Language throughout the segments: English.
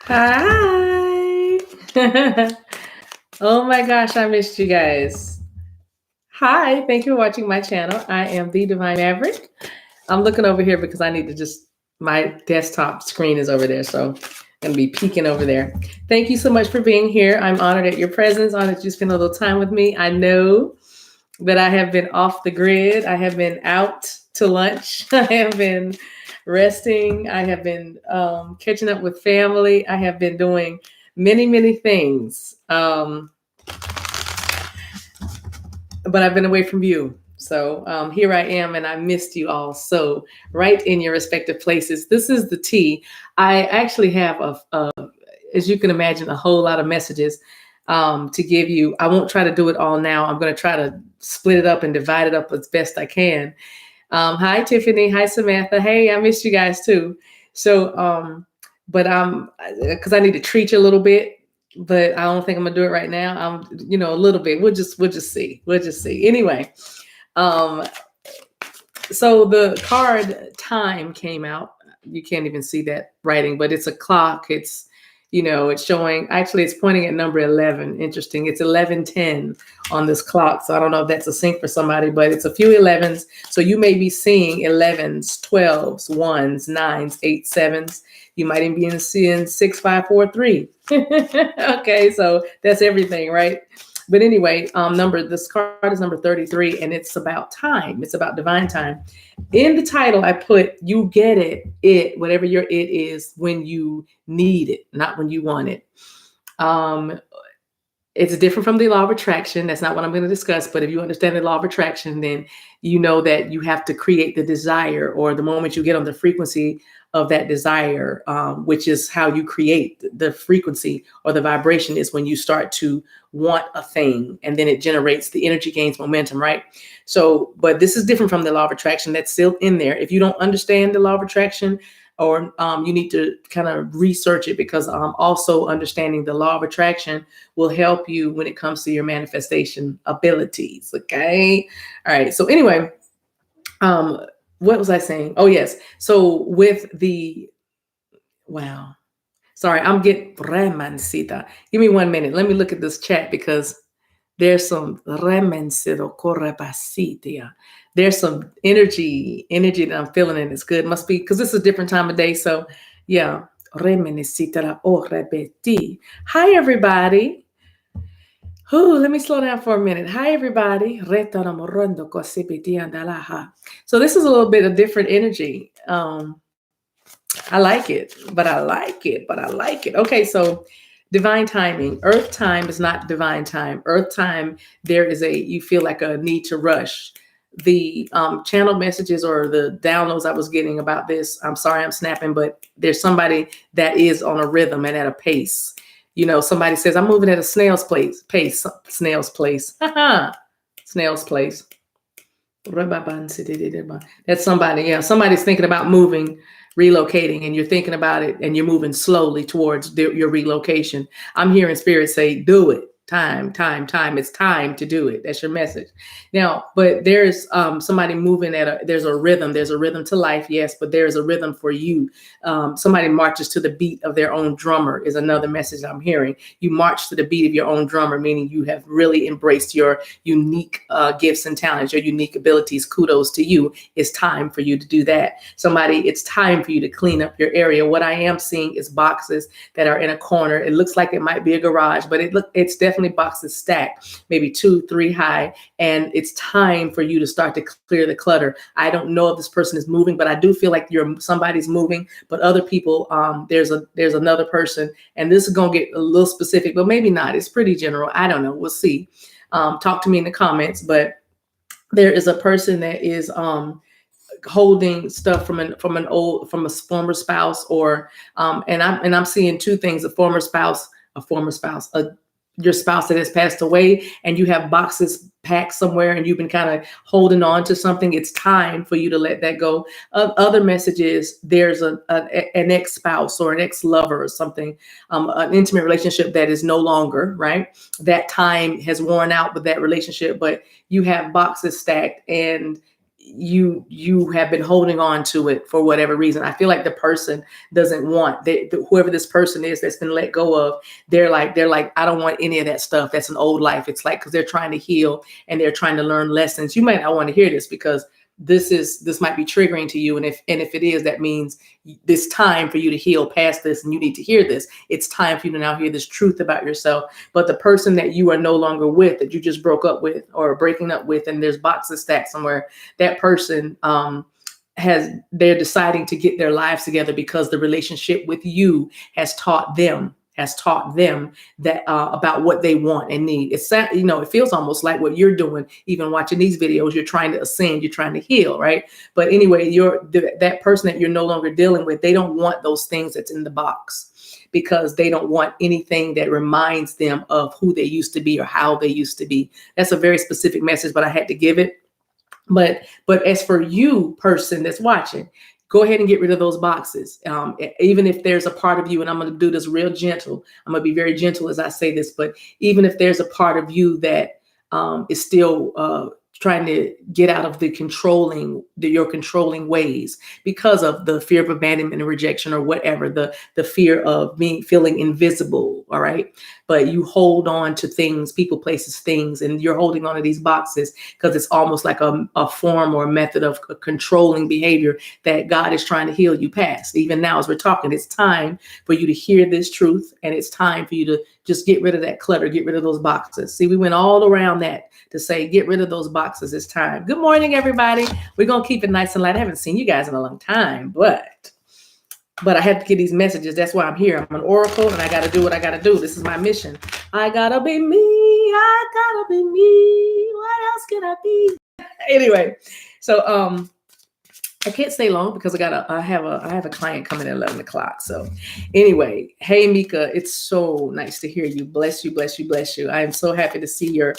Hi. Oh my gosh, I missed you guys. Hi, thank you for watching my channel. I am the Divine Maverick. I'm looking over here because I need to my desktop screen is over there, so I'm going to be peeking over there. Thank you so much for being here. I'm honored at your presence, honored you spend a little time with me. I know that I have been off the grid. I have been out to lunch. I have been resting. I have been catching up with family. I have been doing many things. But I've been away from you. So here I am, and I missed you all. So right in your respective places. This is the tea. I actually have as you can imagine, a whole lot of messages to give you. I won't try to do it all now. I'm going to try to split it up and divide it up as best I can. Hi, Tiffany. Hi, Samantha. Hey, I missed you guys too. So, but because I need to treat you a little bit, but I don't think I'm gonna do it right now. A little bit. We'll just see. We'll just see. Anyway, um, so the card time came out. You can't even see that writing, but it's a clock. It's showing, actually it's pointing at number 11. Interesting. It's 11:10 on this clock. So I don't know if that's a sync for somebody, but it's a few 11s. So you may be seeing 11s, 12s, 1s, 9s, 8s, 7s. You might even be seeing 6, 5, 4, 3. Okay, so that's everything, right? But anyway, this card is number 33, and it's about time. It's about divine time. In the title, I put, you get whatever your it is, when you need it, not when you want it. It's different from the law of attraction. That's not what I'm going to discuss. But if you understand the law of attraction, then you know that you have to create the desire, or the moment you get on the frequency of that desire, which is how you create the frequency, or the vibration is when you start to want a thing, and then it generates the energy, gains momentum, right? So, but this is different from the law of attraction. That's still in there. If you don't understand the law of attraction, or you need to kind of research it, because also understanding the law of attraction will help you when it comes to your manifestation abilities. Okay. All right. So anyway, what was I saying? Oh, yes. So wow. Sorry, I'm getting remancita. Give me 1 minute. Let me look at this chat, because there's some remancito correpasitia. There's some energy that I'm feeling, and it's good. Must be because this is a different time of day. So yeah. Reminiscita o repeti. Hi, everybody. Let me slow down for a minute. Hi, everybody. So this is a little bit of different energy. I like it, but I like it, but I like it. Okay, so divine timing. Earth time is not divine time. Earth time, you feel like a need to rush. The channel messages or the downloads I was getting about this, I'm sorry I'm snapping, but there's somebody that is on a rhythm and at a pace. Somebody says, I'm moving at a snail's pace. Snail's place. Snail's place. That's somebody. Yeah, somebody's thinking about moving, relocating, and you're thinking about it, and you're moving slowly towards your relocation. I'm hearing spirit say, do it. Time. It's time to do it. That's your message. Now, but there's somebody moving there's a rhythm. There's a rhythm to life, yes, but there's a rhythm for you. Somebody marches to the beat of their own drummer is another message I'm hearing. You march to the beat of your own drummer, meaning you have really embraced your unique gifts and talents, your unique abilities. Kudos to you. It's time for you to do that. It's time for you to clean up your area. What I am seeing is boxes that are in a corner. It looks like it might be a garage, but it's definitely boxes stacked, maybe 2, 3 high, and it's time for you to start to clear the clutter. I don't know if this person is moving, but I do feel like somebody's moving. But other people, there's another person, and this is gonna get a little specific, but maybe not. It's pretty general. I don't know. We'll see. Talk to me in the comments. But there is a person that is holding stuff from a former spouse, or and I'm seeing two things: a former spouse, your spouse that has passed away, and you have boxes packed somewhere, and you've been kind of holding on to something. It's time for you to let that go. Other messages: there's an ex-spouse or an ex-lover or something, an intimate relationship that is no longer, right? That time has worn out with that relationship, but you have boxes stacked, and you have been holding on to it for whatever reason. I feel like the person doesn't want whoever this person is that's been let go of. They're like, I don't want any of that stuff. That's an old life. It's like, because they're trying to heal and they're trying to learn lessons. You might not want to hear this, because this might be triggering to you. And if it is, that means it's time for you to heal past this, and you need to hear this. It's time for you to now hear this truth about yourself. But the person that you are no longer with, that you just broke up with or breaking up with, and there's boxes stacked somewhere, that person they're deciding to get their lives together, because the relationship with you has taught them that about what they want and need. It's sad, it feels almost like what you're doing, even watching these videos. You're trying to ascend, you're trying to heal, right? But anyway, that person that you're no longer dealing with, they don't want those things that's in the box, because they don't want anything that reminds them of who they used to be or how they used to be. That's a very specific message, but I had to give it. But as for you, person that's watching, go ahead and get rid of those boxes. Even if there's a part of you, and I'm going to do this real gentle. I'm going to be very gentle as I say this, but even if there's a part of you that is still trying to get out of your controlling ways, because of the fear of abandonment and rejection, or whatever, the fear of feeling invisible. All right. But you hold on to things, people, places, things, and you're holding on to these boxes because it's almost like a form or a method of controlling behavior that God is trying to heal you past. Even now, as we're talking, it's time for you to hear this truth, and it's time for you to just get rid of that clutter, get rid of those boxes. See, we went all around that to say, get rid of those boxes. It's time. Good morning, everybody. We're going to keep it nice and light. I haven't seen you guys in a long time, but I have to get these messages. That's why I'm here. I'm an oracle, and I got to do what I got to do. This is my mission. I got to be me. I got to be me. What else can I be? Anyway, so I can't stay long because I have a client coming at 11 o'clock. So anyway, hey, Mika, it's so nice to hear you. Bless you, bless you, bless you. I am so happy to see your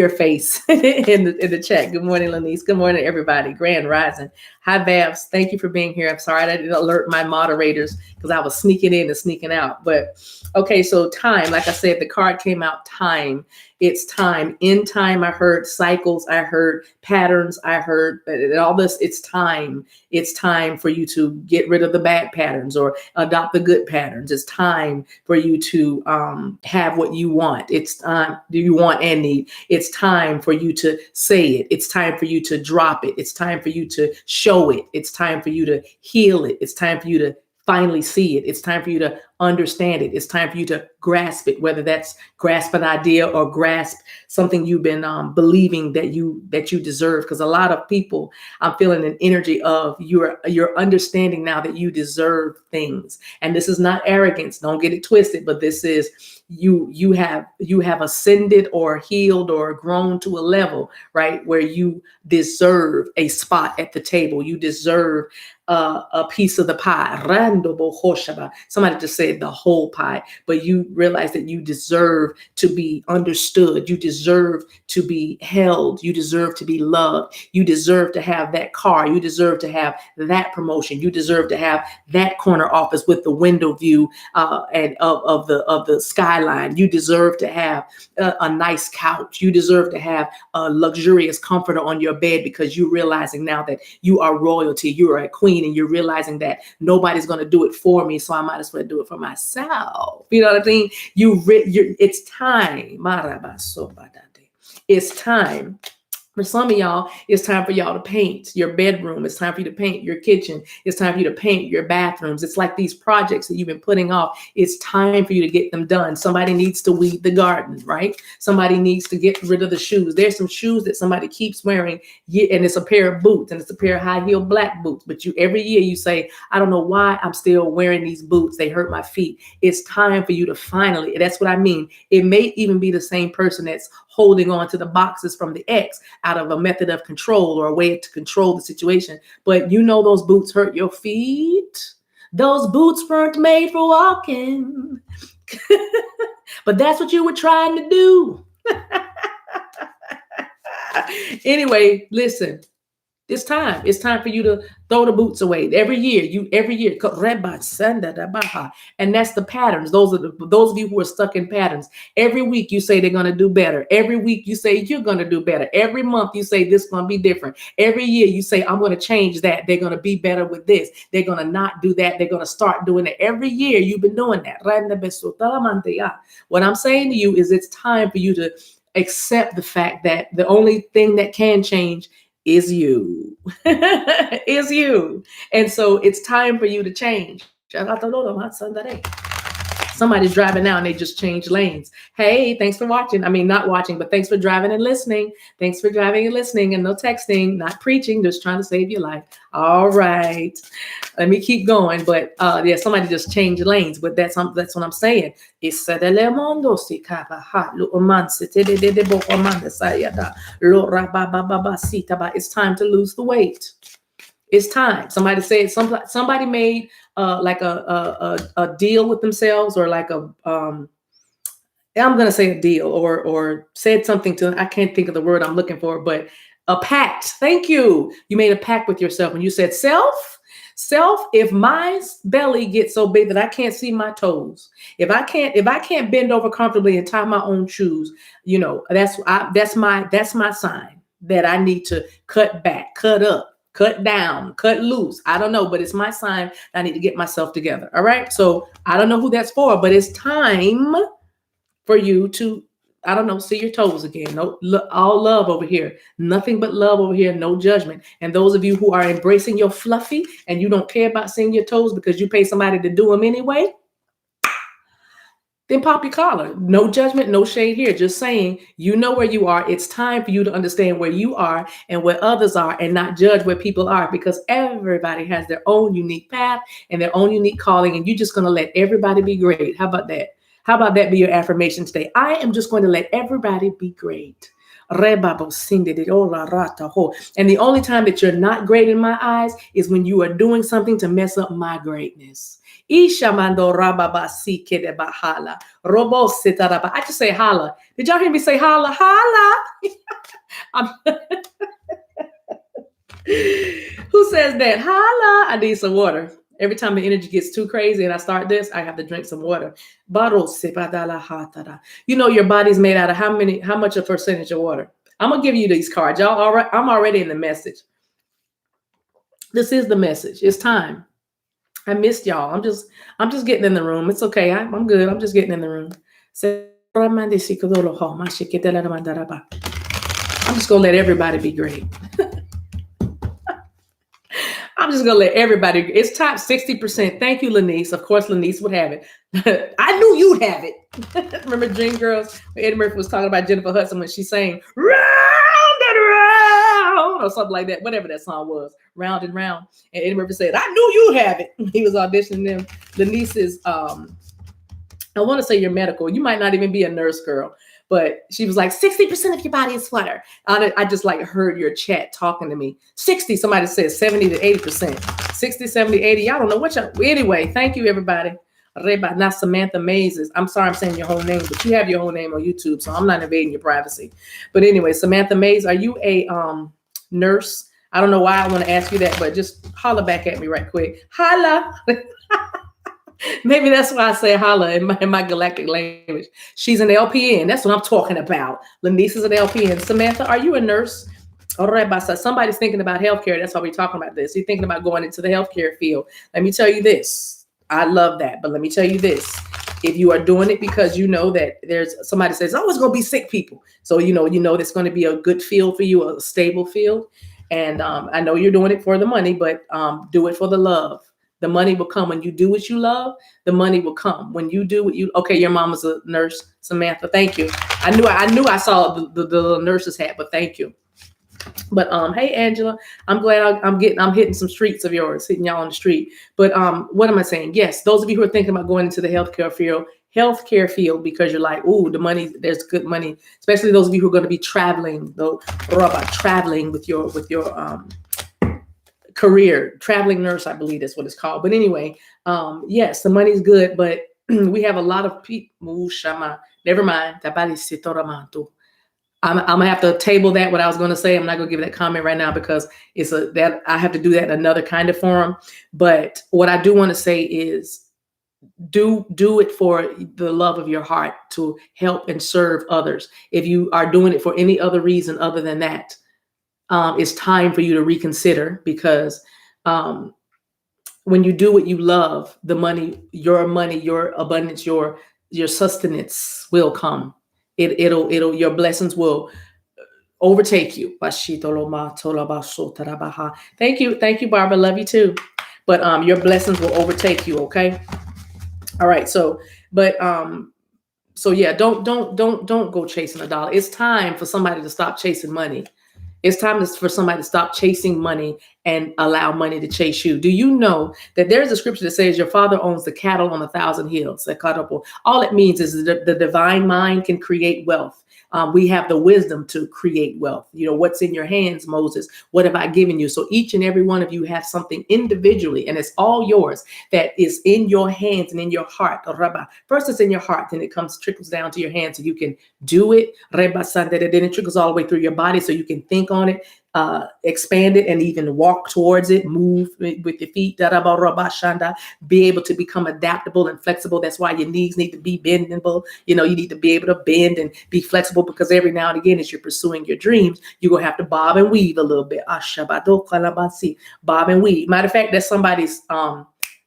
face in the chat. Good morning, Lanice. Good morning, everybody. Grand Rising. Hi, Babs. Thank you for being here. I'm sorry I didn't alert my moderators because I was sneaking in and sneaking out. But okay, so time, like I said, the card came out, time. It's time. In time, I heard cycles. I heard patterns. I heard all this. It's time. It's time for you to get rid of the bad patterns or adopt the good patterns. It's time for you to have what you want. It's time. Do you want and need? It's time for you to say it. It's time for you to drop it. It's time for you to show it. It's time for you to heal it. It's time for you to finally see it. It's time for you to understand it. It's time for you to grasp it, whether that's grasp an idea or grasp something you've been believing that you deserve. Because a lot of people, I'm feeling an energy of you're understanding now that you deserve things. And this is not arrogance. Don't get it twisted, but this is you have ascended or healed or grown to a level, right, where you deserve a spot at the table. You deserve a piece of the pie. Somebody just said the whole pie, but you realize that you deserve to be understood. You deserve to be held. You deserve to be loved. You deserve to have that car. You deserve to have that promotion. You deserve to have that corner office with the window view and of the skyline. You deserve to have a nice couch. You deserve to have a luxurious comforter on your bed, because you're realizing now that you are royalty. You are a queen, and you're realizing that nobody's going to do it for me, so I might as well do it for myself. You know what I mean? It's time. It's time. For some of y'all, it's time for y'all to paint your bedroom. It's time for you to paint your kitchen. It's time for you to paint your bathrooms. It's like these projects that you've been putting off. It's time for you to get them done. Somebody needs to weed the garden, right? Somebody needs to get rid of the shoes. There's some shoes that somebody keeps wearing, and it's a pair of boots, and it's a pair of high-heel black boots. But every year you say, I don't know why I'm still wearing these boots. They hurt my feet. It's time for you to finally, that's what I mean. It may even be the same person that's holding on to the boxes from the ex out of a method of control or a way to control the situation. But those boots hurt your feet. Those boots weren't made for walking. But that's what you were trying to do. Anyway, listen, It's time. It's time for you to throw the boots away. Every year, and that's the patterns. Those of you who are stuck in patterns. Every week you say they're gonna do better. Every week you say you're gonna do better. Every month you say this is gonna be different. Every year you say I'm gonna change that. They're gonna be better with this. They're gonna not do that. They're gonna start doing it. Every year you've been doing that. What I'm saying to you is it's time for you to accept the fact that the only thing that can change is you. Is you. And so it's time for you to change. Somebody's driving now and they just changed lanes. Hey, thanks for watching. I mean, not watching, but thanks for driving and listening. Thanks for driving and listening and no texting, not preaching, just trying to save your life. All right. Let me keep going. But yeah, somebody just changed lanes. But that's what I'm saying. It's time to lose the weight. It's time. Somebody said somebody made like a deal with themselves, or like I'm gonna say a deal, or said something to, I can't think of the word I'm looking for, but a pact. Thank you. You made a pact with yourself and you said, self, if my belly gets so big that I can't see my toes, if I can't bend over comfortably and tie my own shoes, that's my sign that I need to cut back, cut up, cut down, cut loose. I don't know, but it's my sign that I need to get myself together. All right. So I don't know who that's for, but it's time for you to, I don't know, see your toes again. No, all love over here. Nothing but love over here. No judgment. And those of you who are embracing your fluffy and you don't care about seeing your toes because you pay somebody to do them anyway, then pop your collar. No judgment, no shade here. Just saying, you know where you are. It's time for you to understand where you are and where others are, and not judge where people are, because everybody has their own unique path and their own unique calling, and you're just going to let everybody be great. How about that? How about that be your affirmation today? I am just going to let everybody be great. And the only time that you're not great in my eyes is when you are doing something to mess up my greatness. I just say holla. Did y'all hear me say holla? Holla. Who says that? Holla. I need some water. Every time the energy gets too crazy and I start this, I have to drink some water. You know your body's made out of how much a percentage of water? I'm gonna give you these cards. Y'all all right? I'm already in the message. This is the message. It's time. I missed y'all. I'm just getting in the room. It's okay. I'm good. I'm just getting in the room. I'm just gonna let everybody be great. I'm just going to let everybody. It's top 60%. Thank you, Lanice. Of course, Lanice would have it. I knew you'd have it. Remember Dream Girls? Eddie Murphy was talking about Jennifer Hudson when she sang Round and Round or something like that. Whatever that song was. Round and Round. And Eddie Murphy said, I knew you'd have it. He was auditioning them. Lanice is, I want to say you're medical. You might not even be a nurse, girl. But she was like, 60% of your body is sweater. I just like heard your chat talking to me. 60, somebody said 70 to 80%. 60, 70, 80. I don't know what y'all. Anyway, thank you, everybody. Not Samantha Mays. I'm sorry I'm saying your whole name, but you have your whole name on YouTube, so I'm not invading your privacy. But anyway, Samantha Mays, are you a nurse? I don't know why I want to ask you that, but just holla back at me right quick. Holla. Maybe that's why I say holla in my galactic language. She's an LPN. That's what I'm talking about. Lanice is an LPN. Samantha, are you a nurse? All right, somebody's thinking about healthcare. That's why we're talking about this. You're thinking about going into the healthcare field. Let me tell you this. I love that. But let me tell you this. If you are doing it because you know that there's somebody says, oh, it's going to be sick people. So, you know, that's going to be a good field for you, a stable field. And I know you're doing it for the money, but do it for the love. The money will come when you do what you love. The money will come when you do what you. Okay, your mama's a nurse, Samantha. Thank you. I knew I saw the nurse's hat, but thank you. But hey, Angela, I'm glad I'm hitting some streets of yours, hitting y'all on the street. But what am I saying? Yes, those of you who are thinking about going into the healthcare field because you're like, ooh, the money, there's good money, especially those of you who are going to be traveling, traveling with your career, traveling nurse, I believe that's what it's called. But anyway, yes, the money's good, but we have a lot of people. Never mind. I'm gonna have to table that. What I was going to say, I'm not going to give that comment right now because that I have to do that in another kind of forum. But what I do want to say is do it for the love of your heart to help and serve others. If you are doing it for any other reason other than that, it's time for you to reconsider, because when you do what you love, the money, your abundance, your sustenance will come. It'll your blessings will overtake you. Thank you, Barbara. Love you too. But your blessings will overtake you. Okay. All right. So yeah, don't go chasing a dollar. It's time for somebody to stop chasing money. It's time for somebody to stop chasing money and allow money to chase you. Do you know that there's a scripture that says your father owns the cattle on 1,000 hills? All it means is the divine mind can create wealth. We have the wisdom to create wealth. You know, what's in your hands, Moses? What have I given you? So each and every one of you have something individually, and it's all yours, that is in your hands and in your heart. First it's in your heart, then it trickles down to your hands so you can do it. Then it trickles all the way through your body so you can think on it, expand it, and even walk towards it, move with your feet, be able to become adaptable and flexible. That's why your knees need to be bendable. You know, you need to be able to bend and be flexible, because every now and again, as you're pursuing your dreams, you're going to have to bob and weave a little bit. Bob and weave. Matter of fact, that's somebody's,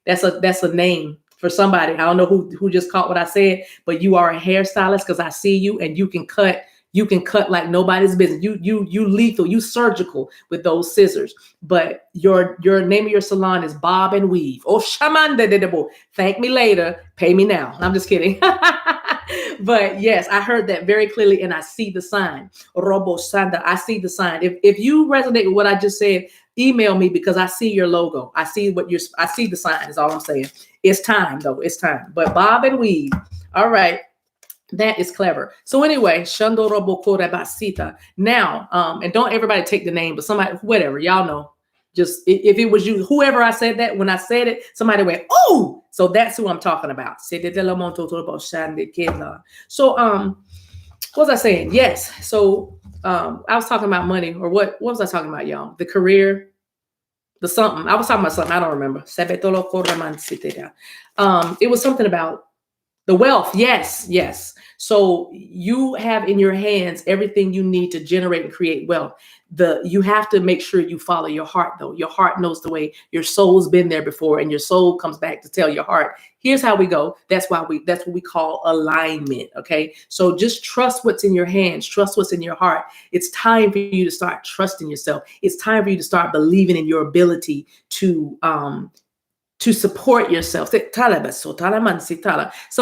that's a name for somebody. I don't know who just caught what I said, but you are a hairstylist, because I see you and you can cut. You can cut like nobody's business. You lethal, you surgical with those scissors. But your name of your salon is Bob and Weave. Oh, shaman de. Thank me later, pay me now. I'm just kidding. But yes, I heard that very clearly, and I see the sign. Robo Sanda, I see the sign. If you resonate with what I just said, email me, because I see your logo. I see the sign, is all I'm saying. It's time though. It's time. But Bob and Weave. All right. That is clever. So anyway, now, and don't everybody take the name, but somebody, whatever, y'all know. Just if it was you, whoever I said that, when I said it, somebody went, oh, so that's who I'm talking about. So what was I saying? Yes. So I was talking about money, or what was I talking about, y'all? The career, the something. I was talking about something, I don't remember. It was something about the wealth. Yes. So you have in your hands everything you need to generate and create wealth. You have to make sure you follow your heart, though. Your heart knows the way. Your soul's been there before, and your soul comes back to tell your heart, here's how we go. That's what we call alignment. Okay. So just trust what's in your hands. Trust what's in your heart. It's time for you to start trusting yourself. It's time for you to start believing in your ability to support yourself. Some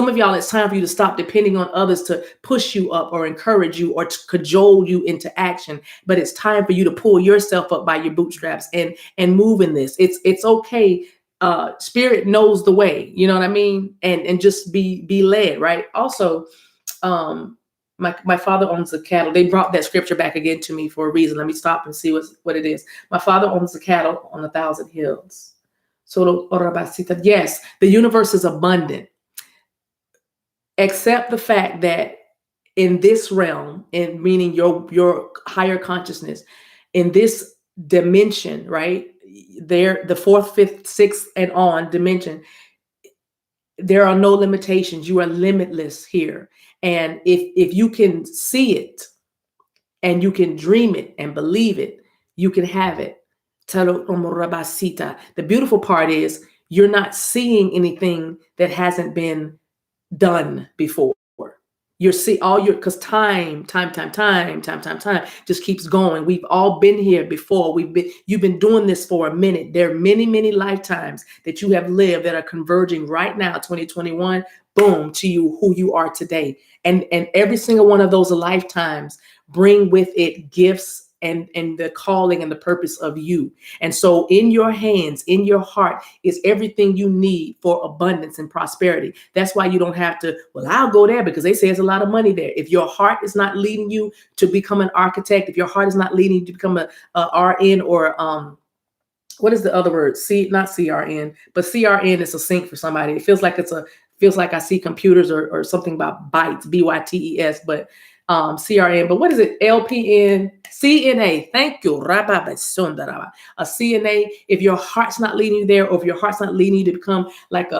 of y'all, it's time for you to stop depending on others to push you up or encourage you or to cajole you into action. But it's time for you to pull yourself up by your bootstraps and move in this. It's okay. Spirit knows the way, you know what I mean? And just be led, right? Also, my father owns the cattle. They brought that scripture back again to me for a reason. Let me stop and see what it is. My father owns the cattle on 1,000 hills. So, yes, the universe is abundant. Accept the fact that in this realm, and meaning your higher consciousness, in this dimension, right? There, the fourth, fifth, sixth, and on dimension, there are no limitations. You are limitless here. And if you can see it, and you can dream it and believe it, you can have it. The beautiful part is you're not seeing anything that hasn't been done before. You're see because time just keeps going. We've all been here before. You've been doing this for a minute. There are many, many lifetimes that you have lived that are converging right now, 2021, boom, to you, who you are today. And every single one of those lifetimes bring with it gifts and the calling and the purpose of you. And so in your hands, in your heart is everything you need for abundance and prosperity. That's why you don't have to, well, I'll go there because they say there's a lot of money there. If your heart is not leading you to become an architect, if your heart is not leading you to become a RN or what is the other word? Not CRN, but CRN is a sync for somebody. It feels like I see computers or something about bytes, BYTES, but CRN, but what is it? LPN, CNA. Thank you. A CNA. If your heart's not leading you there, or if your heart's not leading you to become like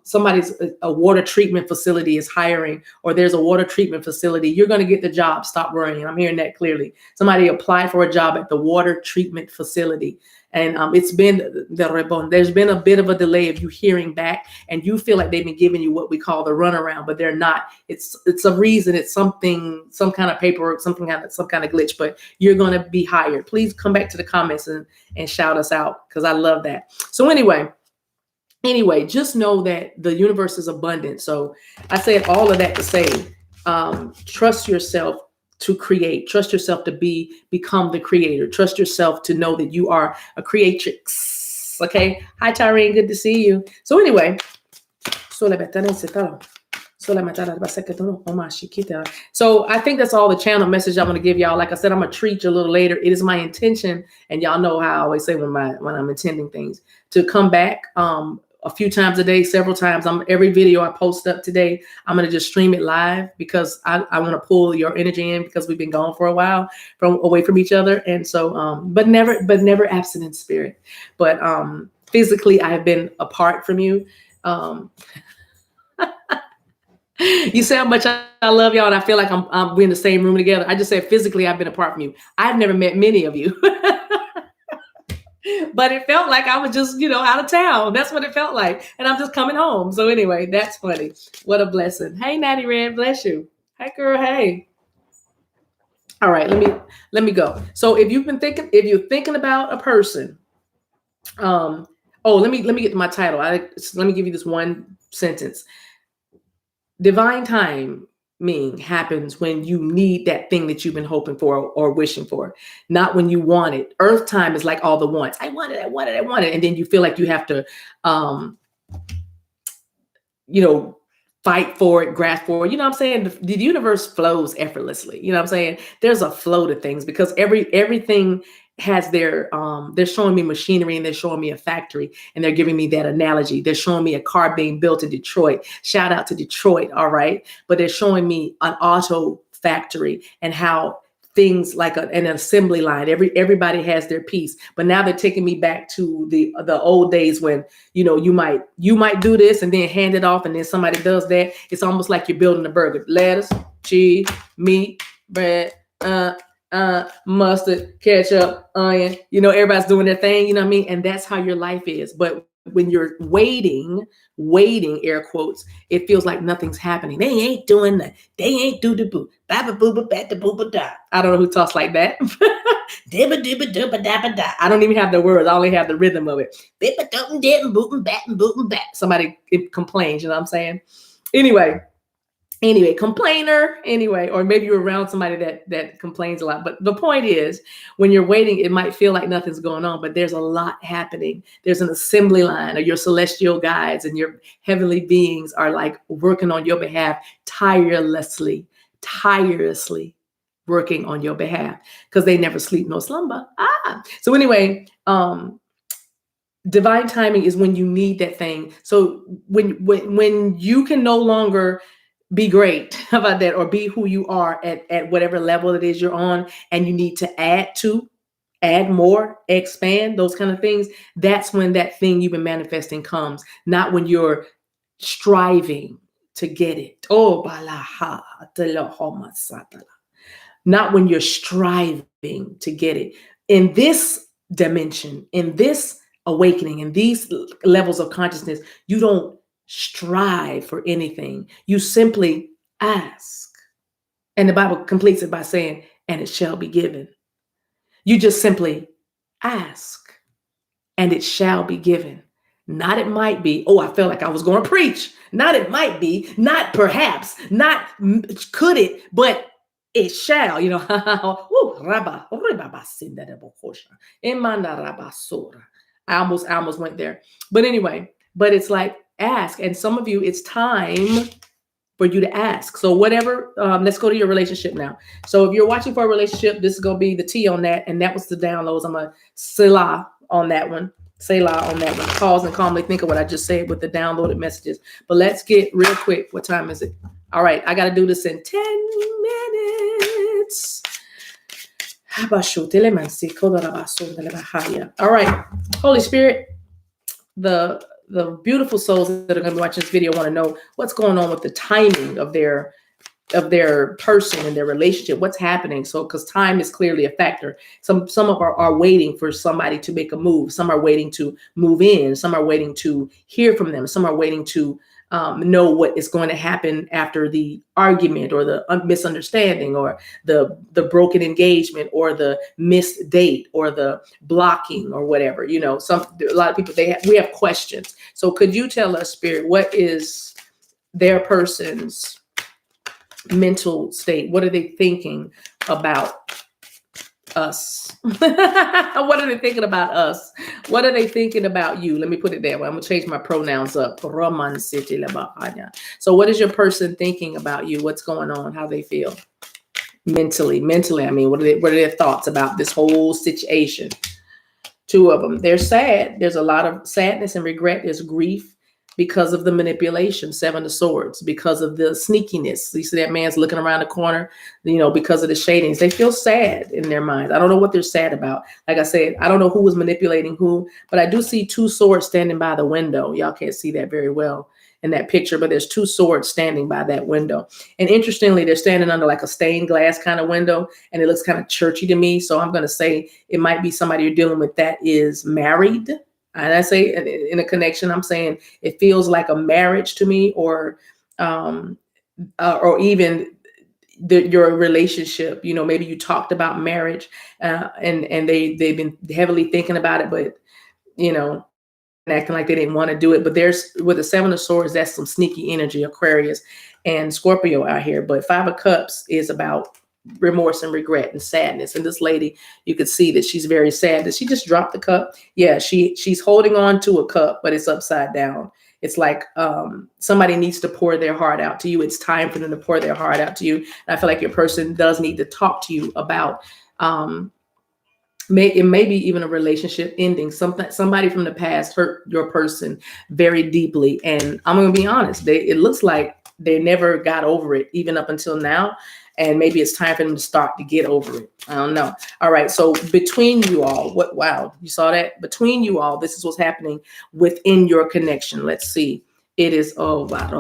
somebody's a water treatment facility is hiring, or there's a water treatment facility, you're going to get the job. Stop worrying. I'm hearing that clearly. Somebody applied for a job at the water treatment facility. And there's been a bit of a delay of you hearing back, and you feel like they've been giving you what we call the runaround, but they're not. It's a reason. It's something, some kind of paperwork, some kind of glitch. But you're going to be hired. Please come back to the comments and shout us out, because I love that. So anyway, just know that the universe is abundant. So I said all of that to say, trust yourself to create. Trust yourself to become the creator. Trust yourself to know that you are a creatrix. Okay. Hi, Tyrene. Good to see you. So anyway, so I think that's all the channel message I'm going to give y'all. Like I said, I'm going to treat you a little later. It is my intention, and y'all know how I always say when I'm intending things, to come back a few times a day, several times. Every video I post up today, I'm going to just stream it live, because I want to pull your energy in, because we've been gone for a while away from each other. And so, but never absent in spirit. But physically, I have been apart from you. You say how much I love y'all, and I feel like we're in the same room together. I just said physically I've been apart from you. I've never met many of you. But it felt like I was just, out of town. That's what it felt like. And I'm just coming home. So anyway, that's funny. What a blessing. Hey, Natty Red, bless you. Hey, girl, hey. All right, let me go. So if you're thinking about a person, let me get to my title. Let me give you this one sentence. Divine timing happens when you need that thing that you've been hoping for or wishing for, not when you want it. Earth time is like all the wants. I want it. And then you feel like you have to, fight for it, grasp for it. You know what I'm saying? The universe flows effortlessly. You know what I'm saying? There's a flow to things, because everything has they're showing me machinery, and they're showing me a factory, and they're giving me that analogy. They're showing me a car being built in Detroit. Shout out to Detroit. All right. But they're showing me an auto factory, and how things like an assembly line, everybody has their piece. But now they're taking me back to the old days when, you might do this and then hand it off, and then somebody does that. It's almost like you're building a burger. Lettuce, cheese, meat, bread, mustard, ketchup, onion, everybody's doing their thing, you know what I mean? And that's how your life is. But when you're waiting, air quotes, it feels like nothing's happening. They ain't doing that. They ain't do the boo. Baba booba bat the booba da. I don't know who talks like that. Dibba dibba dibba dabba da. I don't even have the words. I only have the rhythm of it. Bibba dum dibba boopin' bat and boopin' bat. Somebody complains, you know what I'm saying? Anyway, complainer, or maybe you're around somebody that complains a lot. But the point is, when you're waiting, it might feel like nothing's going on, but there's a lot happening. There's an assembly line, or your celestial guides and your heavenly beings are like working on your behalf, tirelessly working on your behalf, because they never sleep nor slumber. So anyway, divine timing is when you need that thing. So when you can no longer be great, how about that, or be who you are at whatever level it is you're on, and you need to add more, expand, those kind of things, that's when that thing you've been manifesting comes, not when you're striving to get it. Not when you're striving to get it. In this dimension, in this awakening, in these levels of consciousness, you don't strive for anything. You simply ask. And the Bible completes it by saying, and it shall be given. You just simply ask, and it shall be given. Not it might be. Oh, I felt like I was going to preach. Not it might be. Not perhaps. Not could it, but it shall. I almost went there. But anyway, it's like, ask. And some of you, it's time for you to ask. So whatever, let's go to your relationship now. So if you're watching for a relationship, this is going to be the T on that. And that was the downloads. I'm going to Selah on that one. Pause and calmly think of what I just said with the downloaded messages. But let's get real quick. What time is it? All right, I got to do this in 10 minutes. All right, Holy Spirit, the beautiful souls that are going to be watching this video want to know what's going on with the timing of their person and their relationship. What's happening? So, because time is clearly a factor. Some of are waiting for somebody to make a move. Some are waiting to move in. Some are waiting to hear from them. Some are waiting to know what is going to happen after the argument or the misunderstanding or the broken engagement or the missed date or the blocking or whatever. You know, a lot of people we have questions. So, could you tell us, Spirit, what is their person's mental state? What are they thinking about us? What are they thinking about us? What are they thinking about you? Let me put it that way. I'm gonna change my pronouns up. So what is your person thinking about you? What's going on? How they feel mentally? I mean, what are their thoughts about this whole situation? Two of them. They're sad. There's a lot of sadness and regret. There's grief because of the manipulation, 7 of Swords, because of the sneakiness. You see that man's looking around the corner, you know, because of the shadings. They feel sad in their minds. I don't know what they're sad about. Like I said, I don't know who was manipulating who, but I do see 2 swords standing by the window. Y'all can't see that very well in that picture, but there's 2 swords standing by that window. And interestingly, they're standing under like a stained glass kind of window, and it looks kind of churchy to me. So I'm going to say it might be somebody you're dealing with that is married. And I say in a connection, I'm saying it feels like a marriage to me, or even your relationship. You know, maybe you talked about marriage, and they've been heavily thinking about it, but you know, acting like they didn't want to do it. But there's with the 7 of Swords, that's some sneaky energy, Aquarius and Scorpio out here. But 5 of Cups is about remorse and regret and sadness. And this lady, you could see that she's very sad that she just dropped the cup. Yeah, she's holding on to a cup, but it's upside down. It's like somebody needs to pour their heart out to you. It's time for them to pour their heart out to you. And I feel like your person does need to talk to you about maybe even a relationship ending. Somebody from the past hurt your person very deeply. And I'm going to be honest, it looks like they never got over it, even up until now. And maybe it's time for them to start to get over it. I don't know. All right. So between you all, wow, you saw that? Between you all, this is what's happening within your connection. Let's see. It is, no cause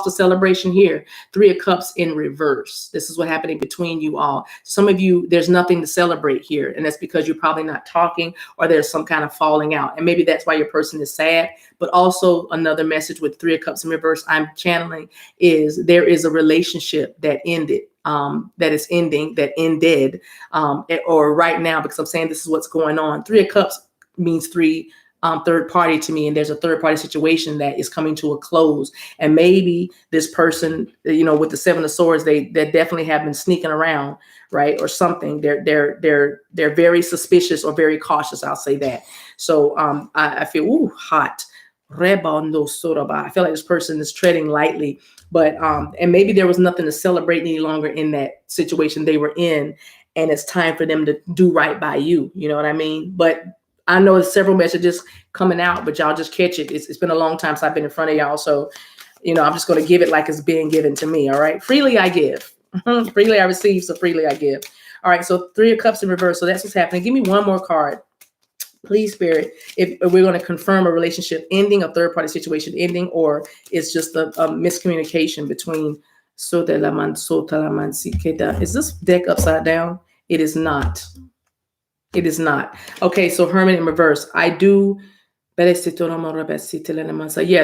for celebration here. 3 of Cups in reverse. This is what's happening between you all. Some of you, there's nothing to celebrate here. And that's because you're probably not talking, or there's some kind of falling out. And maybe that's why your person is sad. But also another message with 3 of Cups in reverse I'm channeling is there is a relationship that ended. That is ending, that ended, or right now, because I'm saying this is what's going on. 3 of Cups means 3 third party to me, and there's a third party situation that is coming to a close. And maybe this person, you know, with the 7 of Swords, they definitely have been sneaking around, right, or something. They're very suspicious or very cautious. I'll say that. So I feel hot. I feel like this person is treading lightly, but and maybe there was nothing to celebrate any longer in that situation they were in, and it's time for them to do right by you. You know what I mean? But I know there's several messages coming out, but y'all just catch it. It's been a long time since I've been in front of y'all. So, you know, I'm just going to give it like it's being given to me. All right. Freely I give. Freely I receive. So freely I give. All right. So 3 of Cups in reverse. So that's what's happening. Give me one more card, please, Spirit. If we're going to confirm a relationship ending, a third party situation ending, or it's just a miscommunication between. Is this deck upside down? It is not. It is not. Okay, so Hermit in reverse. I do. Yeah,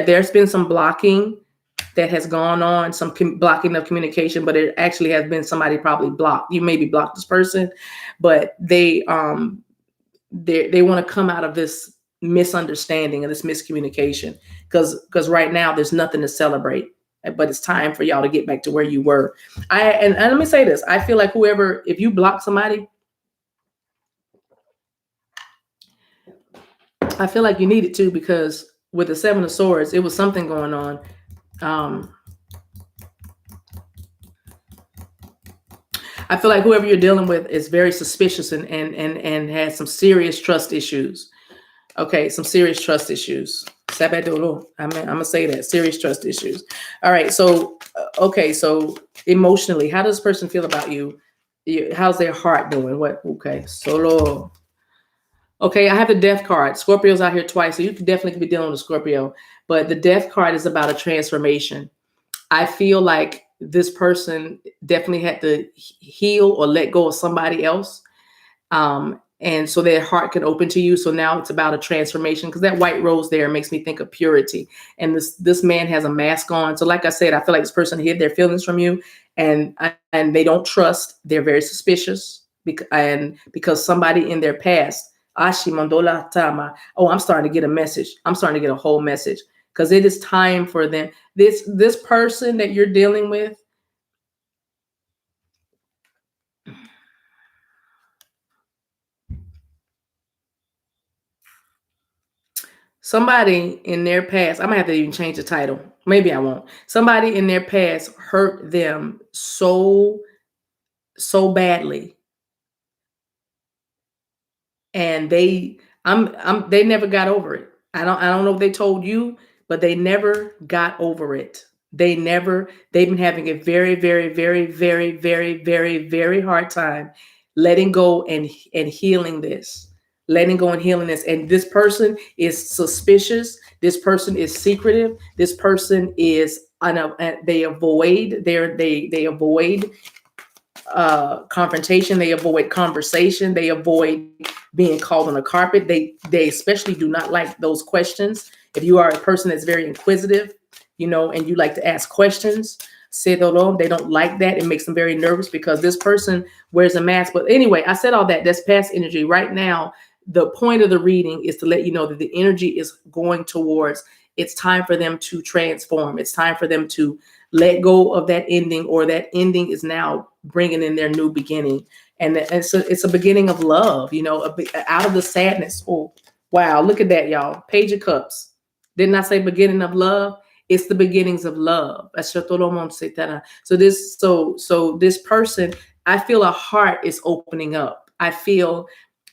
there's been some blocking that has gone on, some blocking of communication, but it actually has been somebody probably blocked. You maybe blocked this person, but they want to come out of this misunderstanding and this miscommunication because right now there's nothing to celebrate. But it's time for y'all to get back to where you were. And let me say this. I feel like if you block somebody, I feel like you need it too, because with the 7 of Swords, it was something going on. I feel like whoever you're dealing with is very suspicious and has some serious trust issues. Okay, some serious trust issues. I'm gonna say that serious trust issues. All right. So okay. So emotionally, how does this person feel about you? How's their heart doing? What? Okay. Solo. Okay, I have the death card. Scorpio's out here twice, so you could definitely be dealing with Scorpio. But the death card is about a transformation. I feel like this person definitely had to heal or let go of somebody else. And so their heart can open to you. So now it's about a transformation, because that white rose there makes me think of purity. And this man has a mask on. So like I said, I feel like this person hid their feelings from you, and they don't trust. They're very suspicious, because somebody in their past, Ashi Mandola Tama. Oh, I'm starting to get a message. I'm starting to get a whole message, because it is time for them. This person that you're dealing with, somebody in their past, I'm gonna have to even change the title. Maybe I won't. Somebody in their past hurt them so badly, and they never got over it. I don't know if they told you, but they never got over it. They've been having a very, very, very, very, very, very, very hard time letting go and healing this. Letting go and healing this. And this person is suspicious. This person is secretive. This person is they avoid they avoid confrontation. They avoid conversation. They avoid being called on the carpet. They especially do not like those questions. If you are a person that's very inquisitive, and you like to ask questions, they don't like that. It makes them very nervous, because this person wears a mask. But anyway, I said all that. That's past energy. Right now, the point of the reading is to let you know that the energy is going towards, it's time for them to transform. It's time for them to let go of that ending, or that ending is now bringing in their new beginning. And it's a beginning of love, out of the sadness. Oh, wow. Look at that, y'all. Page of Cups. Didn't I say beginning of love? It's the beginnings of love. So this person, I feel a heart is opening up. I feel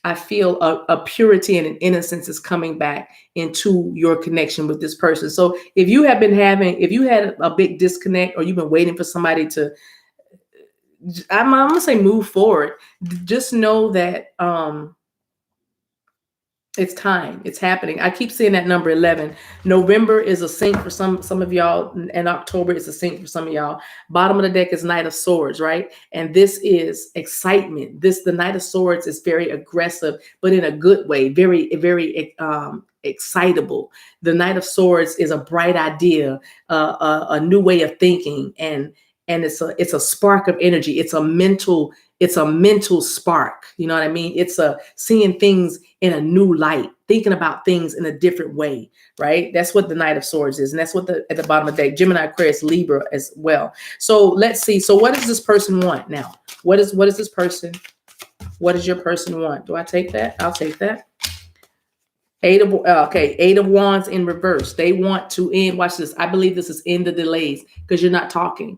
a purity and an innocence is coming back into your connection with this person. So if you had a big disconnect, or you've been waiting for somebody to, I'm gonna say move forward, just know that it's time. It's happening. I keep seeing that number 11. November is a sync for some of y'all, and October is a sync for some of y'all. Bottom of the deck is Knight of Swords, right? And this is excitement. The Knight of Swords is very aggressive, but in a good way. Very, very excitable. The Knight of Swords is a bright idea, a new way of thinking, and it's a spark of energy. It's a mental spark. You know what I mean? It's seeing things in a new light, thinking about things in a different way, right? That's what the Knight of Swords is. And that's what at the bottom of the deck, Gemini, Aquarius, Libra as well. So let's see. So what does this person want now? What is this person? What does your person want? Do I take that? I'll take that. Eight of Wands in reverse. They want to end. Watch this. I believe this is end the delays, because you're not talking.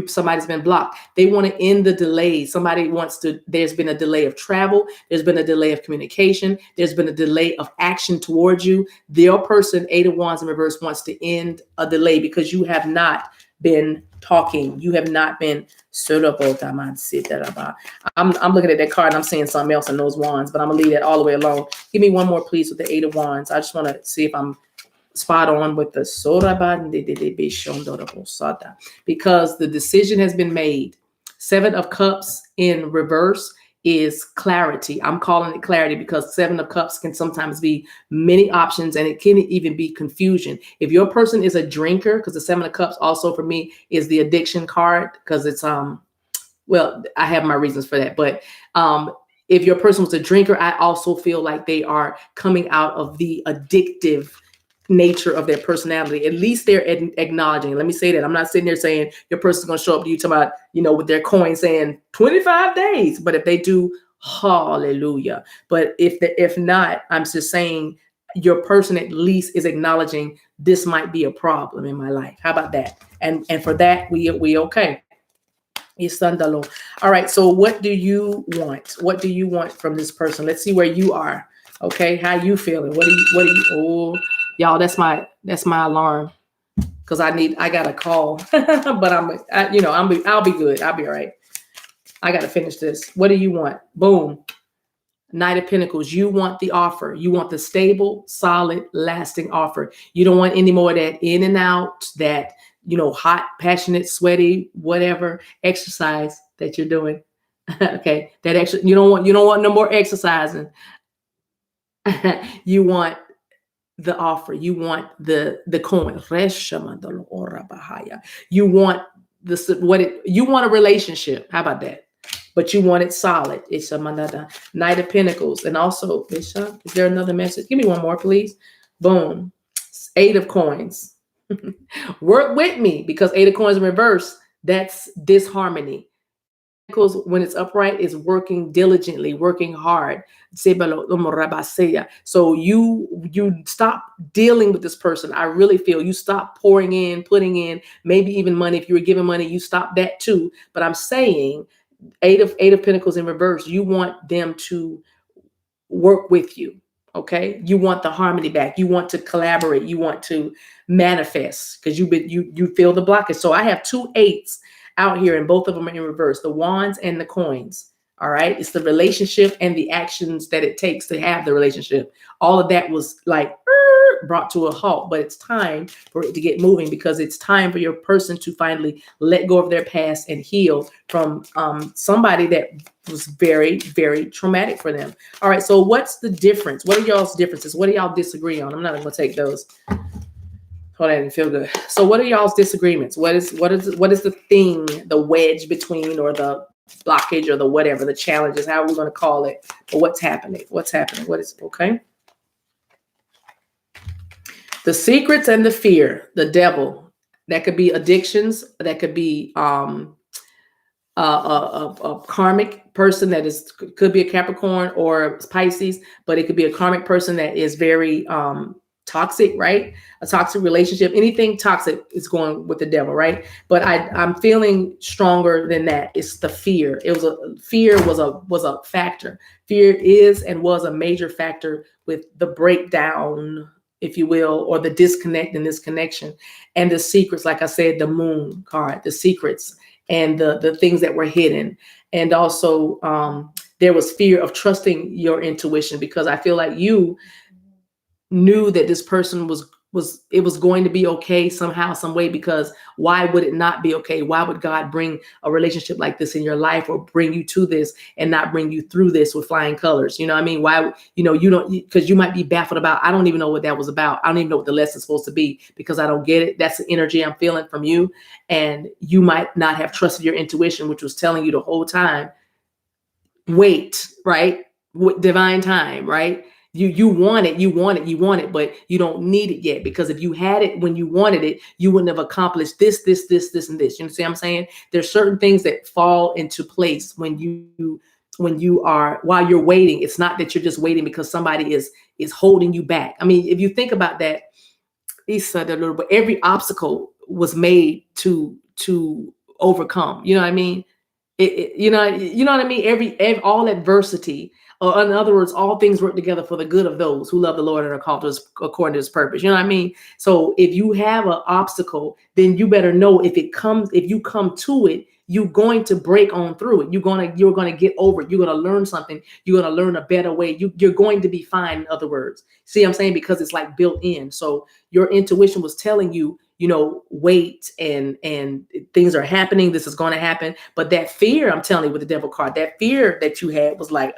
Somebody's been blocked. They want to end the delays. There's been a delay of travel. There's been a delay of communication. There's been a delay of action towards you. Their person, Eight of Wands in reverse, wants to end a delay, because you have not been talking. You have not been I'm looking at that card and I'm seeing something else in those wands, but I'm gonna leave that all the way alone. Give me one more, please, with the Eight of Wands. I just want to see if I'm spot on with the because the decision has been made. Seven of Cups in reverse is clarity. I'm calling it clarity, because Seven of Cups can sometimes be many options, and it can even be confusion. If your person is a drinker, because the Seven of Cups also for me is the addiction card, because it's well, I have my reasons for that, but if your person was a drinker, I also feel like they are coming out of the addictive nature of their personality. At least they're acknowledging. Let me say that. I'm not sitting there saying your person's going to show up to you talking about, with their coin saying 25 days. But if they do, hallelujah. But if not, I'm just saying your person at least is acknowledging this might be a problem in my life. How about that? And for that, we okay. All right. So what do you want? What do you want from this person? Let's see where you are. Okay. How you feeling? What do you, Y'all, that's my alarm because I got a call, but I'll be good. I'll be all right. I got to finish this. What do you want? Boom. Knight of Pentacles. You want the offer. You want the stable, solid, lasting offer. You don't want any more of that in and out, that, hot, passionate, sweaty, whatever exercise that you're doing. Okay. That actually, you don't want no more exercising. You want the offer. You want the coin. You want you want a relationship. How about that? But you want it solid. It's a Knight of Pentacles. And also, is there another message? Give me one more, please. Boom. 8 of Coins. Work with me, because 8 of Coins in reverse, that's disharmony. When it's upright, is working diligently, working hard. So you stop dealing with this person. I really feel you stop pouring in, putting in, maybe even money. If you were giving money, you stop that too. But I'm saying 8 of Pentacles in reverse, you want them to work with you. Okay. You want the harmony back. You want to collaborate. You want to manifest, because you feel the blockage. So I have 2 8s out here, and both of them are in reverse, the Wands and the Coins. All right. It's the relationship and the actions that it takes to have the relationship. All of that was like brought to a halt, but it's time for it to get moving, because it's time for your person to finally let go of their past and heal from somebody that was very, very traumatic for them. All right. So what's the difference? What are y'all's differences? What do y'all disagree on? I'm not going to take those. Hold on, I didn't feel good. So what are y'all's disagreements? What is the thing, the wedge between, or the blockage, or the whatever, the challenges, how are we going to call it? But what's happening? What is okay? The secrets and the fear, the devil. That could be addictions. That could be a karmic person that could be a Capricorn or Pisces, but it could be a karmic person that is very toxic, right? A toxic relationship. Anything toxic is going with the devil, right? But I'm feeling stronger than that. It's the fear. Fear was a factor. Fear is and was a major factor with the breakdown, if you will, or the disconnect in this connection. And the secrets, like I said, the Moon card, the secrets and the things that were hidden. And also there was fear of trusting your intuition, because I feel like you knew that this person was going to be okay somehow, some way, because why would it not be okay? Why would God bring a relationship like this in your life, or bring you to this and not bring you through this with flying colors? You know what I mean? Why, you don't, because you might be baffled about, I don't even know what that was about. I don't even know what the lesson's supposed to be, because I don't get it. That's the energy I'm feeling from you. And you might not have trusted your intuition, which was telling you the whole time, wait, right? With divine time, right? You want it, but you don't need it yet, because if you had it when you wanted it, you wouldn't have accomplished this, and this. You see what I'm saying? There's certain things that fall into place when you are, while you're waiting. It's not that you're just waiting because somebody is holding you back. I mean, if you think about that, he said a little bit, every obstacle was made to overcome. You know what I mean? You know what I mean? Every all adversity, or in other words, all things work together for the good of those who love the Lord and are called according to His purpose. You know what I mean? So if you have an obstacle, then you better know if you come to it, you're going to break on through it. You're gonna get over it. You're gonna learn something. You're gonna learn a better way. You're going to be fine. In other words, see what I'm saying? Because it's like built in. So your intuition was telling you, wait, and things are happening. This is going to happen. But that fear, I'm telling you, with the devil card, that fear that you had was like,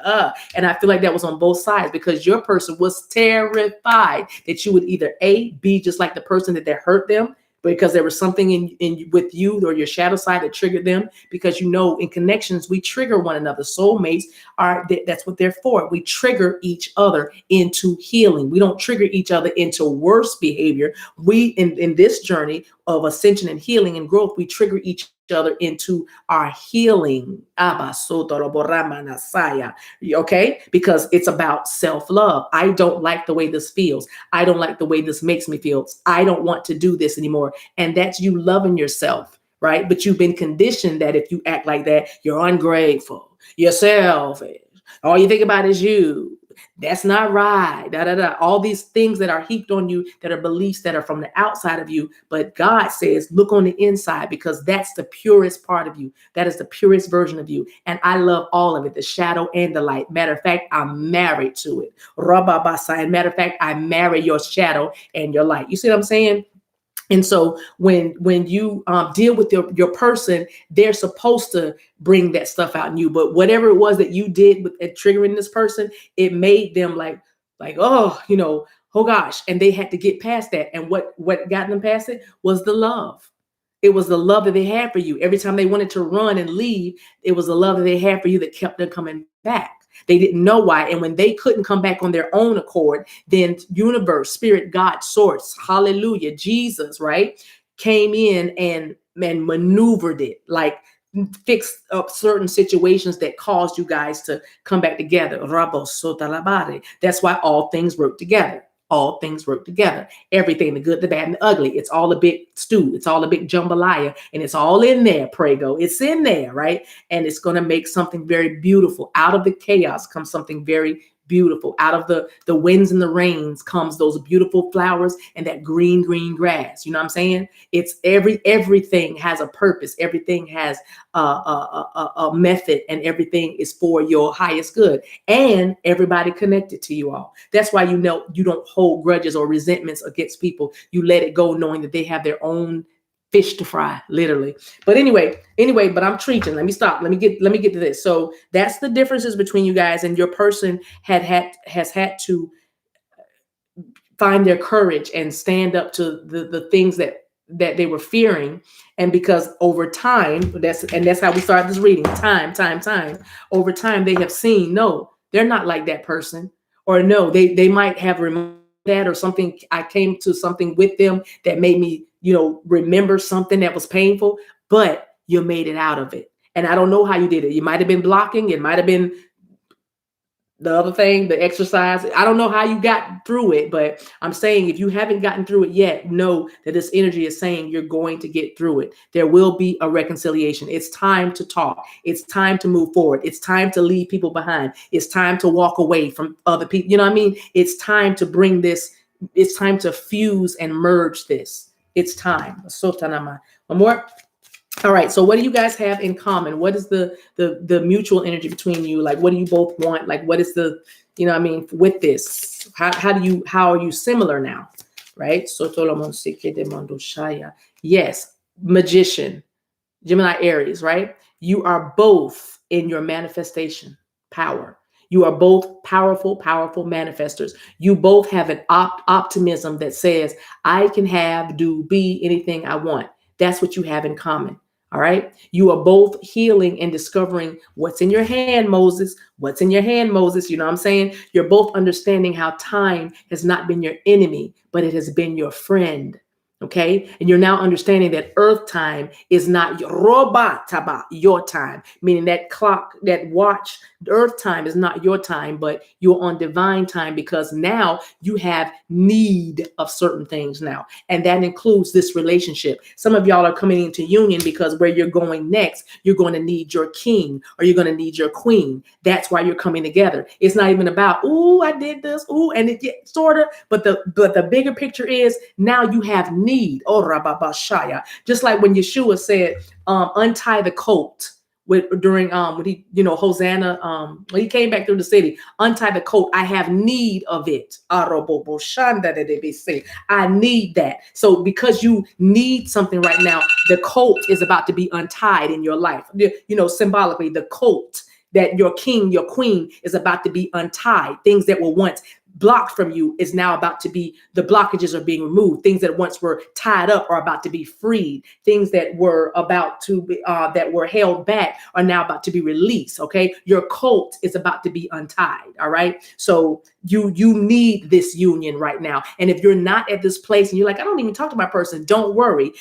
and I feel like that was on both sides, because your person was terrified that you would either be just like the person that hurt them, because there was something in with you or your shadow side that triggered them. Because in connections, we trigger one another. Soulmates that's what they're for. We trigger each other into healing. We don't trigger each other into worse behavior. We in this journey of ascension and healing and growth, we trigger each other into our healing. Okay? Because it's about self-love. I don't like the way this feels. I don't like the way this makes me feel. I don't want to do this anymore. And that's you loving yourself, right? But you've been conditioned that if you act like that, you're ungrateful, you're selfish. All you think about is you. That's not right. Da, da, da. All these things that are heaped on you that are beliefs that are from the outside of you. But God says, look on the inside, because that's the purest part of you. That is the purest version of you. And I love all of it, the shadow and the light. Matter of fact, I'm married to it. Rababasa. And matter of fact, I marry your shadow and your light. You see what I'm saying? And so when you deal with your person, they're supposed to bring that stuff out in you. But whatever it was that you did with triggering this person, it made them like, oh, oh gosh. And they had to get past that. And what got them past it was the love. It was the love that they had for you. Every time they wanted to run and leave, it was the love that they had for you that kept them coming back. They didn't know why. And when they couldn't come back on their own accord, then universe, spirit, God, source, hallelujah, Jesus, right, came in and maneuvered it, like fixed up certain situations that caused you guys to come back together. That's why all things work together. All things work together. Everything, the good, the bad, and the ugly. It's all a big stew. It's all a big jambalaya. And it's all in there, Prego. It's in there, right? And it's going to make something very beautiful. Out of the chaos comes something very beautiful. Out of the winds and the rains comes those beautiful flowers and that green grass. You know what I'm saying? It's everything has a purpose. Everything has a method, and everything is for your highest good. And everybody connected to you all. That's why you don't hold grudges or resentments against people. You let it go, knowing that they have their own fish to fry, literally. But anyway, but I'm treating. Let me stop. Let me get to this. So that's the differences between you guys, and your person has had to find their courage and stand up to the things that they were fearing. And because over time, that's how we started this reading. Time. Over time, they have seen, no, they're not like that person, or no, they might have remembered that, or something. I came to something with them that made me, remember something that was painful, but you made it out of it. And I don't know how you did it. You might have been blocking. It might have been the other thing, the exercise. I don't know how you got through it, but I'm saying if you haven't gotten through it yet, know that this energy is saying you're going to get through it. There will be a reconciliation. It's time to talk. It's time to move forward. It's time to leave people behind. It's time to walk away from other people. You know what I mean? It's time to bring this. It's time to fuse and merge this. It's time. One more. All right. So what do you guys have in common? What is the mutual energy between you? Like, what do you both want? Like, what is the, with this? How are you similar now? Right. Yes. Magician, Gemini, Aries, right? You are both in your manifestation power. You are both powerful manifestors. You both have an optimism that says, I can have, do, be anything I want. That's what you have in common. All right. You are both healing and discovering what's in your hand, Moses. What's in your hand, Moses? You know what I'm saying? You're both understanding how time has not been your enemy, but it has been your friend. Okay. And you're now understanding that earth time is not your time, meaning that clock, that watch, earth time is not your time, but you're on divine time, because now you have need of certain things now. And that includes this relationship. Some of y'all are coming into union because where you're going next, you're going to need your king, or you're going to need your queen. That's why you're coming together. It's not even about, ooh, I did this, ooh, and it sort of, but the bigger picture is now you have need. Oh, Rababashaya. Just like when Yeshua said, untie the colt during when he, Hosanna, when he came back through the city, untie the colt. I have need of it. I need that. So because you need something right now, the colt is about to be untied in your life. Symbolically, the colt that your king, your queen is about to be untied. Things that were once blocked from you is now about to be, the blockages are being removed. Things that once were tied up are about to be freed. Things that were about to be, that were held back are now about to be released. Okay. Your colt is about to be untied. All right. So you need this union right now. And if you're not at this place and you're like, I don't even talk to my person, don't worry.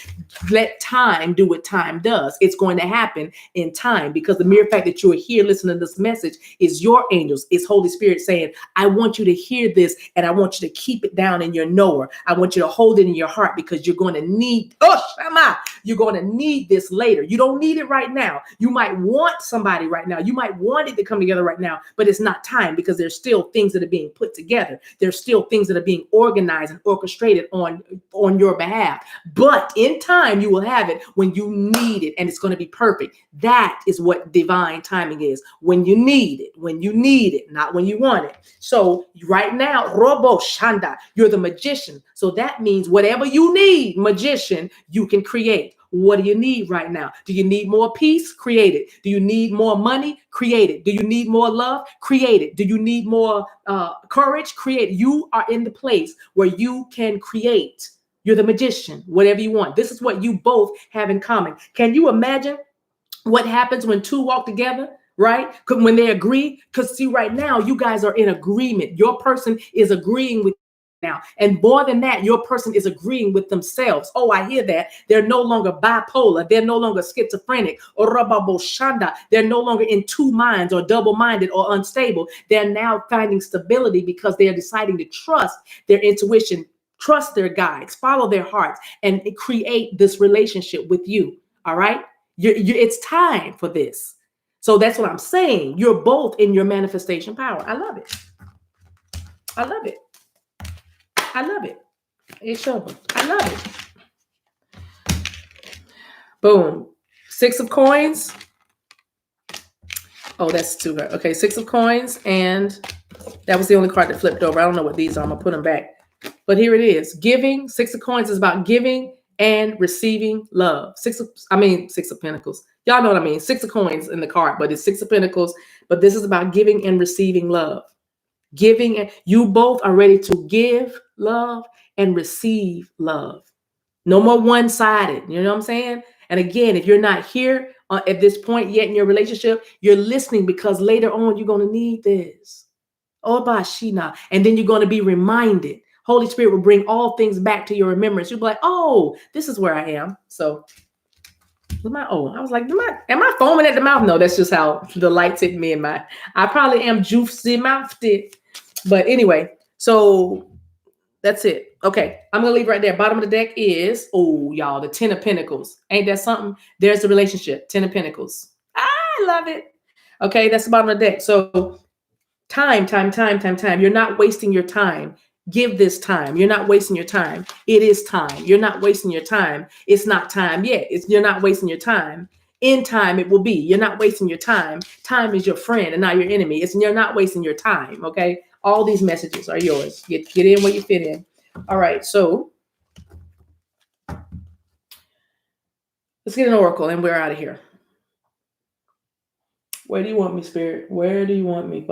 Let time do what time does. It's going to happen in time, because the mere fact that you're here listening to this message is your angels. It's Holy Spirit saying, I want you to hear hear this, and I want you to keep it down in your knower. I want you to hold it in your heart, because you're going to need, you're going to need this later. You don't need it right now. You might want somebody right now. You might want it to come together right now, but it's not time, because there's still things that are being put together. There's still things that are being organized and orchestrated on your behalf. But in time, you will have it when you need it, and it's going to be perfect. That is what divine timing is. When you need it, not when you want it. So right now, Robo Shanda, you're the magician. So that means whatever you need, magician, you can create. What do you need right now? Do you need more peace? Create it. Do you need more money? Create it. Do you need more love? Create it. Do you need more courage? Create it. You are in the place where you can create. You're the magician, whatever you want. This is what you both have in common. Can you imagine what happens when two walk together? Right? When they agree, because see, right now, you guys are in agreement. Your person is agreeing with now. And more than that, your person is agreeing with themselves. Oh, I hear that. They're no longer bipolar. They're no longer schizophrenic or rababoshanda. They're no longer in two minds or double-minded or unstable. They're now finding stability because they're deciding to trust their intuition, trust their guides, follow their hearts, and create this relationship with you. All right? It's time for this. So that's what I'm saying. You're both in your manifestation power. I love it. I love it. I love it. It's over. I love it. Boom. 6 of coins. Oh, that's too hard. Okay, 6 of coins. And that was the only card that flipped over. I don't know what these are. I'm going to put them back. But here it is. Giving. 6 of coins is about giving and receiving love. 6 of Pentacles. Y'all know what I mean. 6 of coins in the card, but it's 6 of Pentacles. But this is about giving and receiving love. Giving, and you both are ready to give love and receive love. No more one-sided. You know what I'm saying? And again, if you're not here at this point yet in your relationship, you're listening because later on you're going to need this. Oh, Bashina. And then you're going to be reminded. Holy Spirit will bring all things back to your remembrance. You'll be like, oh, this is where I am. So I was like, am I foaming at the mouth? No, that's just how the lights hit me in my, I probably am juicy mouthed. But anyway, so that's it. Okay, I'm going to leave right there. Bottom of the deck is, oh, y'all, the 10 of Pentacles. Ain't that something? There's the relationship, 10 of Pentacles. I love it. Okay, that's the bottom of the deck. So time. You're not wasting your time. Give this time. You're not wasting your time. It is time. You're not wasting your time. It's not time yet. You're not wasting your time. In time, it will be. You're not wasting your time. Time is your friend and not your enemy. You're not wasting your time. Okay. All these messages are yours. Get in where you fit in. All right. So let's get an oracle and we're out of here. Where do you want me, Spirit? Where do you want me?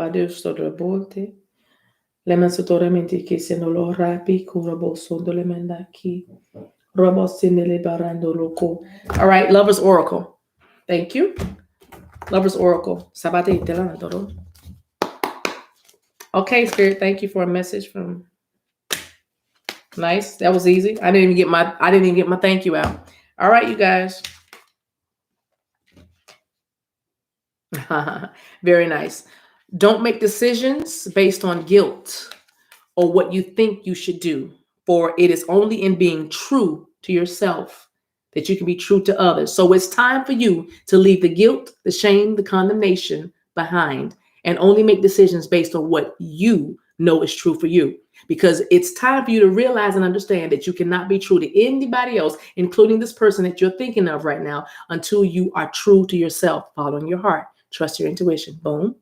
Le mensotoramente che se non lo rapi curabo sondo le mendaki robo sinele barando loco. All right, Lover's Oracle. Thank you. Lover's Oracle. Sabate telanadoro. Okay, Spirit, thank you for a message from. Nice. That was easy. I didn't even get my thank you out. All right, you guys. Very nice. Don't make decisions based on guilt or what you think you should do, for it is only in being true to yourself that you can be true to others. So it's time for you to leave the guilt, the shame, the condemnation behind and only make decisions based on what you know is true for you. Because it's time for you to realize and understand that you cannot be true to anybody else, including this person that you're thinking of right now, until you are true to yourself, following your heart, trust your intuition. Boom.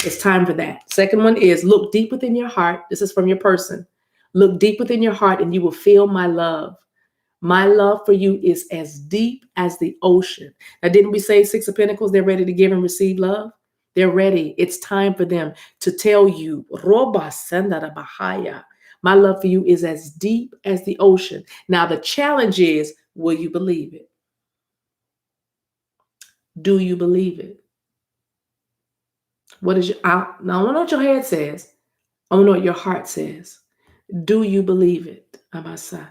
It's time for that. Second one is look deep within your heart. This is from your person. Look deep within your heart and you will feel my love. My love for you is as deep as the ocean. Now, didn't we say 6 of Pentacles? They're ready to give and receive love. They're ready. It's time for them to tell you, Roba Sandara Bahaya. My love for you is as deep as the ocean. Now, the challenge is, will you believe it? Do you believe it? What is now I don't know what your head says. I don't know what your heart says. Do you believe it, Abasa?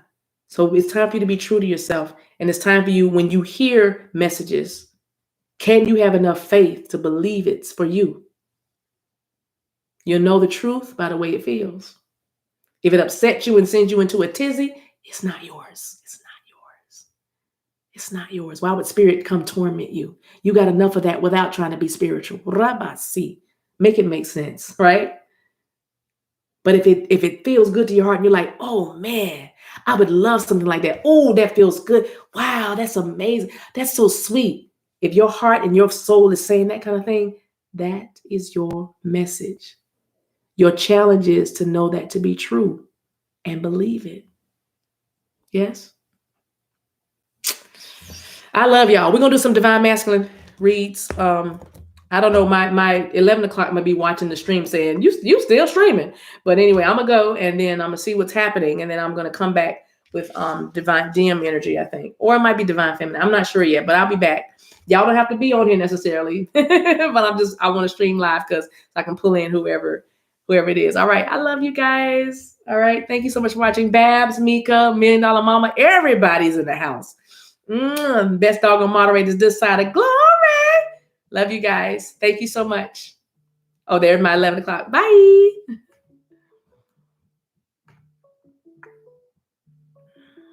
So it's time for you to be true to yourself. And it's time for you, when you hear messages, can you have enough faith to believe it's for you? You'll know the truth by the way it feels. If it upsets you and sends you into a tizzy, it's not yours. It's not yours. It's not yours. Why would spirit come torment you? You got enough of that without trying to be spiritual. Rabasi. Make it make sense, right? But if it feels good to your heart and you're like, oh man, I would love something like that. Oh, that feels good. Wow, that's amazing. That's so sweet. If your heart and your soul is saying that kind of thing, that is your message. Your challenge is to know that to be true and believe it. Yes? I love y'all. We're gonna do some divine masculine reads. I don't know. My 11 o'clock might be watching the stream saying you still streaming, but anyway, I'm gonna go and then I'm gonna see what's happening, and then I'm gonna come back with divine DM energy, I think, or it might be divine feminine. I'm not sure yet, but I'll be back. Y'all don't have to be on here necessarily, but I want to stream live because I can pull in whoever it is. All right, I love you guys. All right, thank you so much for watching. Babs, Mika, $1 Million Mama, everybody's in the house. Best doggone moderators this side of glory. Love you guys. Thank you so much. Oh, there's my 11 o'clock. Bye.